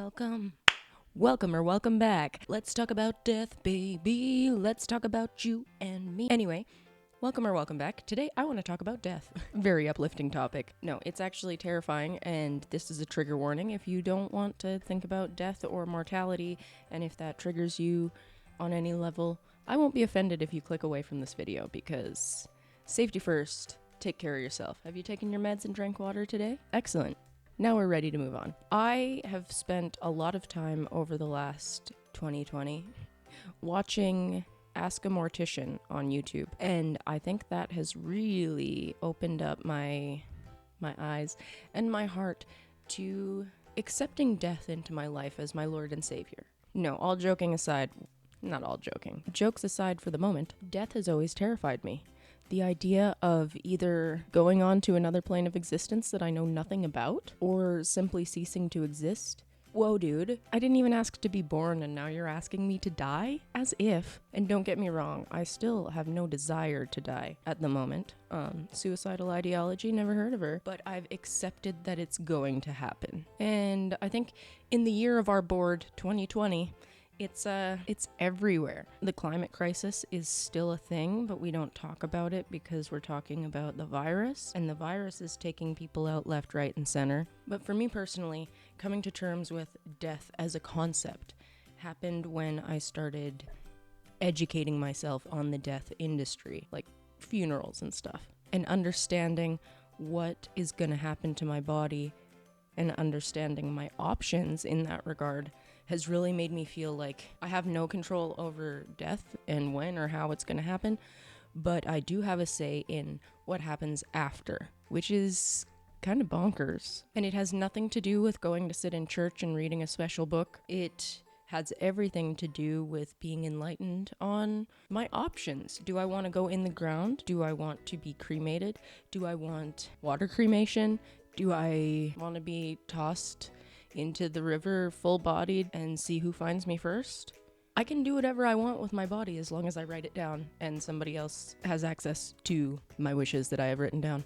Welcome. Welcome or welcome back. Let's talk about death, baby. Let's talk about you and me. Anyway, welcome or welcome back. Today I want to talk about death. Very uplifting topic. No, it's actually terrifying, and this is a trigger warning if you don't want to think about death or mortality, and if that triggers you on any level. I won't be offended if you click away from this video because safety first. Take care of yourself. Have you taken your meds and drank water today? Excellent. Now we're ready to move on. I have spent a lot of time over the last 2020 watching Ask a Mortician on YouTube, and I think that has really opened up my eyes and my heart to accepting death into my life as my Lord and Savior. No, all joking aside, not all joking. Jokes aside for the moment, death has always terrified me. The idea of either going on to another plane of existence that I know nothing about, or simply ceasing to exist. Whoa, dude. I didn't even ask to be born, and now you're asking me to die? As if. And don't get me wrong, I still have no desire to die at the moment. Suicidal ideology, never heard of her. But I've accepted that it's going to happen. And I think in the year of our Lord, 2020, it's everywhere. The climate crisis is still a thing, but we don't talk about it because we're talking about the virus, and the virus is taking people out left, right, and center. But for me personally, coming to terms with death as a concept happened when I started educating myself on the death industry, like funerals and stuff, and understanding what is going to happen to my body and understanding my options in that regard has really made me feel like I have no control over death and when or how it's going to happen, but I do have a say in what happens after, which is kind of bonkers. And it has nothing to do with going to sit in church and reading a special book. It has everything to do with being enlightened on my options. Do I want to go in the ground? Do I want to be cremated? Do I want water cremation? Do I want to be tossed into the river full-bodied and see who finds me first? I can do whatever I want with my body as long as I write it down and somebody else has access to my wishes that I have written down.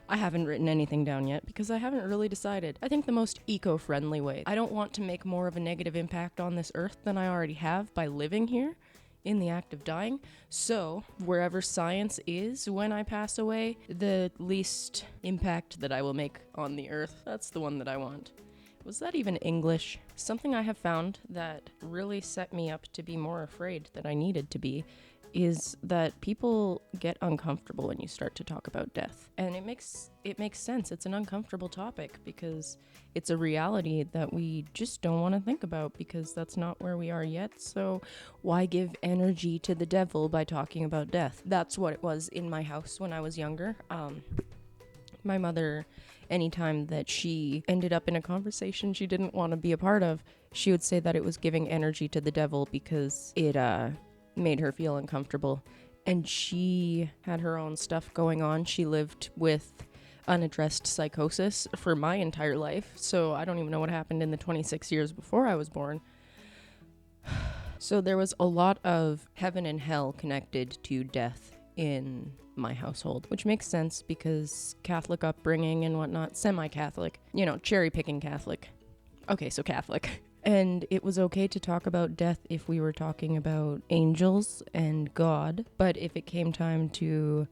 I haven't written anything down yet because I haven't really decided. I think the most eco-friendly way. I don't want to make more of a negative impact on this earth than I already have by living here in the act of dying. So, wherever science is when I pass away, the least impact that I will make on the earth, that's the one that I want. Was that even English? Something I have found that really set me up to be more afraid than I needed to be is that people get uncomfortable when you start to talk about death. And it makes sense. It's an uncomfortable topic because it's a reality that we just don't want to think about because that's not where we are yet. So why give energy to the devil by talking about death? That's what it was in my house when I was younger. My mother, anytime that she ended up in a conversation she didn't want to be a part of, she would say that it was giving energy to the devil because it made her feel uncomfortable. And she had her own stuff going on. She lived with unaddressed psychosis for my entire life, so I don't even know what happened in the 26 years before I was born. So there was a lot of heaven and hell connected to death in my household, which makes sense because Catholic upbringing and whatnot, semi-Catholic, cherry-picking Catholic. Okay, so Catholic. And it was okay to talk about death if we were talking about angels and God, but if it came time to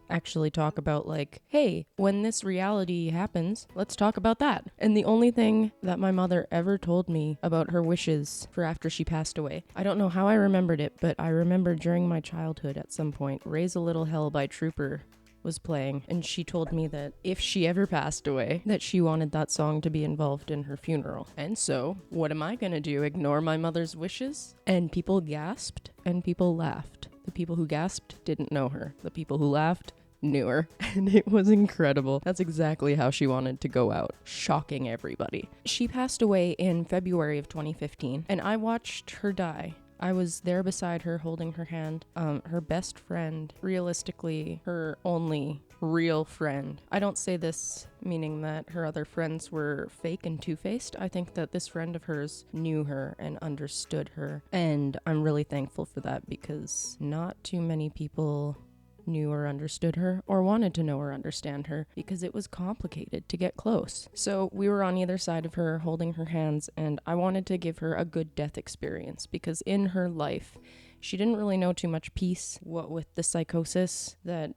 actually talk about hey, when this reality happens, let's talk about that. And the only thing that my mother ever told me about her wishes for after she passed away, I don't know how I remembered it, but I remember during my childhood at some point, Raise a Little Hell by Trooper was playing, and she told me that if she ever passed away, that she wanted that song to be involved in her funeral. And so, what am I gonna do? Ignore my mother's wishes? And people gasped and people laughed. The people who gasped didn't know her. The people who laughed knew her. And it was incredible. That's exactly how she wanted to go out, shocking everybody. She passed away in February of 2015, and I watched her die. I was there beside her, holding her hand. Her best friend, realistically, her only real friend. I don't say this meaning that her other friends were fake and two-faced. I think that this friend of hers knew her and understood her. And I'm really thankful for that because not too many people knew or understood her or wanted to know or understand her because it was complicated to get close. So we were on either side of her holding her hands, and I wanted to give her a good death experience because in her life, she didn't really know too much peace, what with the psychosis that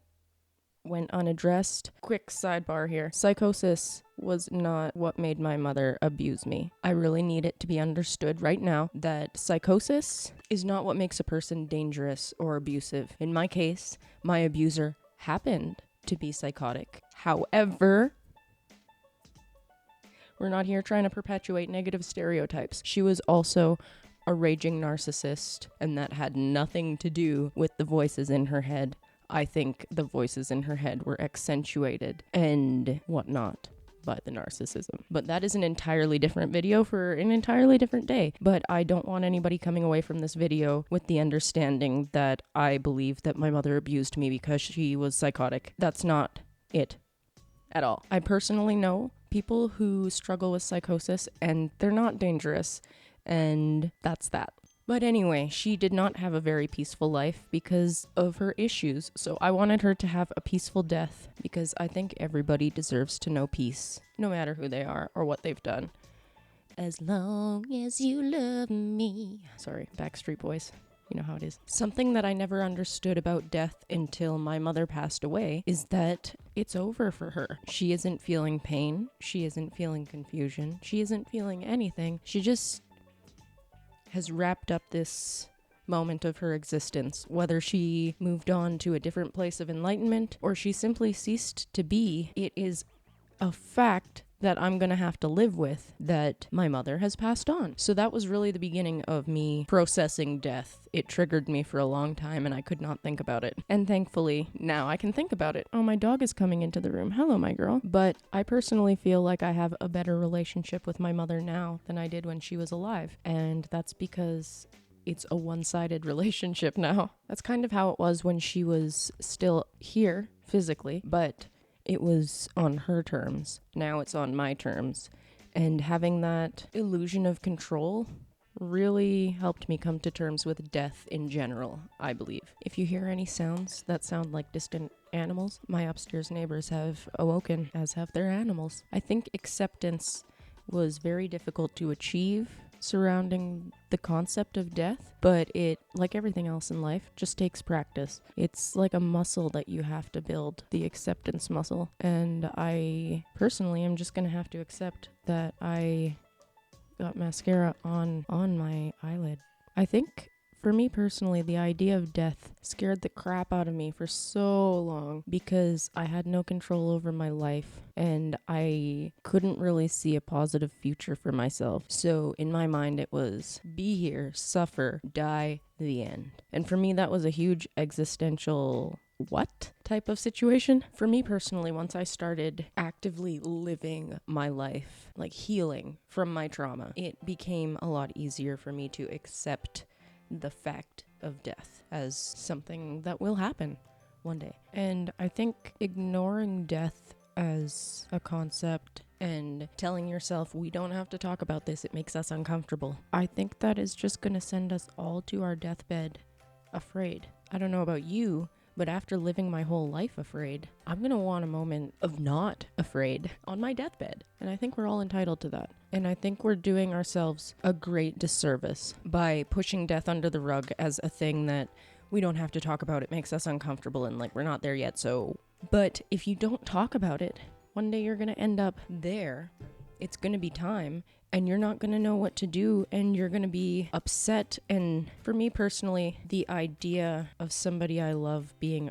went unaddressed. Quick sidebar here. Psychosis was not what made my mother abuse me. I really need it to be understood right now that psychosis is not what makes a person dangerous or abusive. In my case, my abuser happened to be psychotic. However, we're not here trying to perpetuate negative stereotypes. She was also a raging narcissist, and that had nothing to do with the voices in her head. I think the voices in her head were accentuated and whatnot by the narcissism. But that is an entirely different video for an entirely different day. But I don't want anybody coming away from this video with the understanding that I believe that my mother abused me because she was psychotic. That's not it at all. I personally know people who struggle with psychosis and they're not dangerous, and that's that. But anyway, she did not have a very peaceful life because of her issues, so I wanted her to have a peaceful death because I think everybody deserves to know peace, no matter who they are or what they've done. As long as you love me. Sorry, Backstreet Boys. You know how it is. Something that I never understood about death until my mother passed away is that it's over for her. She isn't feeling pain. She isn't feeling confusion. She isn't feeling anything. She just has wrapped up this moment of her existence. Whether she moved on to a different place of enlightenment or she simply ceased to be, it is a fact that I'm gonna have to live with, that my mother has passed on. So that was really the beginning of me processing death. It triggered me for a long time and I could not think about it. And thankfully, now I can think about it. Oh, my dog is coming into the room. Hello, my girl. But I personally feel like I have a better relationship with my mother now than I did when she was alive. And that's because it's a one-sided relationship now. That's kind of how it was when she was still here physically, but it was on her terms. Now it's on my terms. And having that illusion of control really helped me come to terms with death in general, I believe. If you hear any sounds that sound like distant animals, my upstairs neighbors have awoken, as have their animals. I think acceptance was very difficult to achieve surrounding the concept of death, but it, like everything else in life, just takes practice. It's like a muscle that you have to build, the acceptance muscle. And I personally am just gonna have to accept that I got mascara on my eyelid. I think for me personally, the idea of death scared the crap out of me for so long because I had no control over my life and I couldn't really see a positive future for myself. So in my mind, it was be here, suffer, die, the end. And for me, that was a huge existential what type of situation. For me personally, once I started actively living my life, like healing from my trauma, it became a lot easier for me to accept the fact of death as something that will happen one day. And I think ignoring death as a concept and telling yourself we don't have to talk about this, it makes us uncomfortable, I think that is just gonna send us all to our deathbed afraid. I don't know about you, but after living my whole life afraid, I'm gonna want a moment of not afraid on my deathbed. And I think we're all entitled to that. And I think we're doing ourselves a great disservice by pushing death under the rug as a thing that we don't have to talk about. It makes us uncomfortable and like we're not there yet, so. But if you don't talk about it, one day you're gonna end up there. It's gonna be time. And you're not going to know what to do, and you're going to be upset. And for me personally, the idea of somebody I love being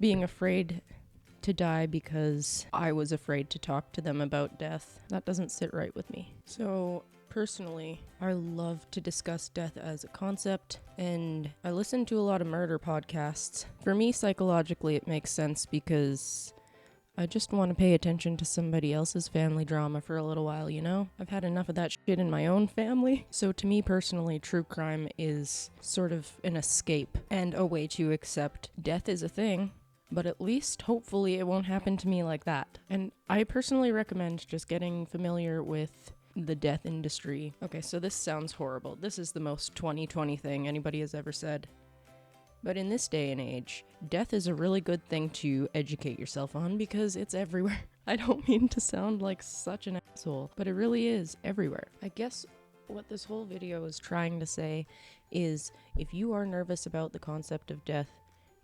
afraid to die because I was afraid to talk to them about death, that doesn't sit right with me. So personally, I love to discuss death as a concept, and I listen to a lot of murder podcasts. For me, psychologically, it makes sense because I just want to pay attention to somebody else's family drama for a little while, you know? I've had enough of that shit in my own family. So to me personally, true crime is sort of an escape and a way to accept death is a thing, but at least hopefully it won't happen to me like that. And I personally recommend just getting familiar with the death industry. Okay, so this sounds horrible. This is the most 2020 thing anybody has ever said. But in this day and age, death is a really good thing to educate yourself on because it's everywhere. I don't mean to sound like such an asshole, but it really is everywhere. I guess what this whole video is trying to say is if you are nervous about the concept of death,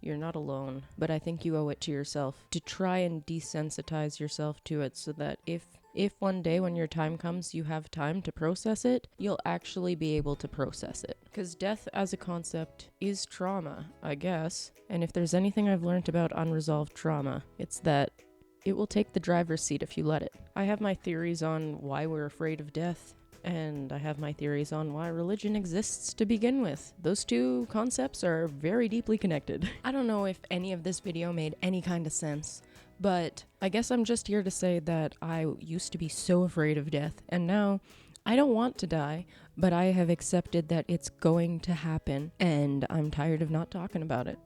you're not alone, but I think you owe it to yourself to try and desensitize yourself to it so that if one day when your time comes you have time to process it, you'll actually be able to process it. Because death as a concept is trauma, I guess. And if there's anything I've learned about unresolved trauma, it's that it will take the driver's seat if you let it. I have my theories on why we're afraid of death, and I have my theories on why religion exists to begin with. Those two concepts are very deeply connected. I don't know if any of this video made any kind of sense, but I guess I'm just here to say that I used to be so afraid of death, and now I don't want to die, but I have accepted that it's going to happen, and I'm tired of not talking about it.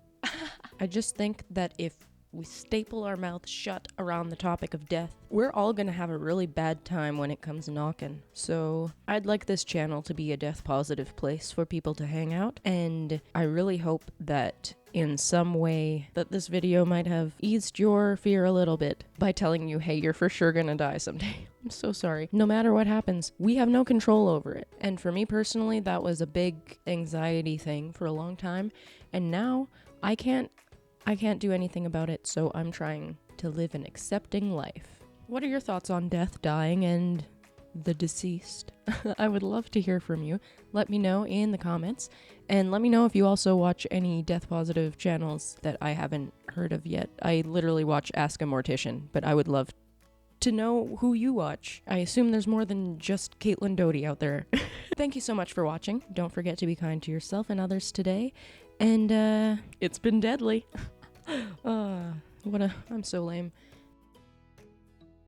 I just think that if we staple our mouths shut around the topic of death, we're all gonna have a really bad time when it comes knocking. So I'd like this channel to be a death positive place for people to hang out, and I really hope that in some way that this video might have eased your fear a little bit by telling you, hey, you're for sure gonna die someday. I'm so sorry. No matter what happens, we have no control over it. And for me personally, that was a big anxiety thing for a long time, and now I can't do anything about it, so I'm trying to live an accepting life. What are your thoughts on death, dying, and the deceased? I would love to hear from you. Let me know in the comments, and let me know if you also watch any death-positive channels that I haven't heard of yet. I literally watch Ask a Mortician, but I would love to know who you watch. I assume there's more than just Caitlin Doty out there. Thank you so much for watching. Don't forget to be kind to yourself and others today, and it's been deadly. I'm so lame.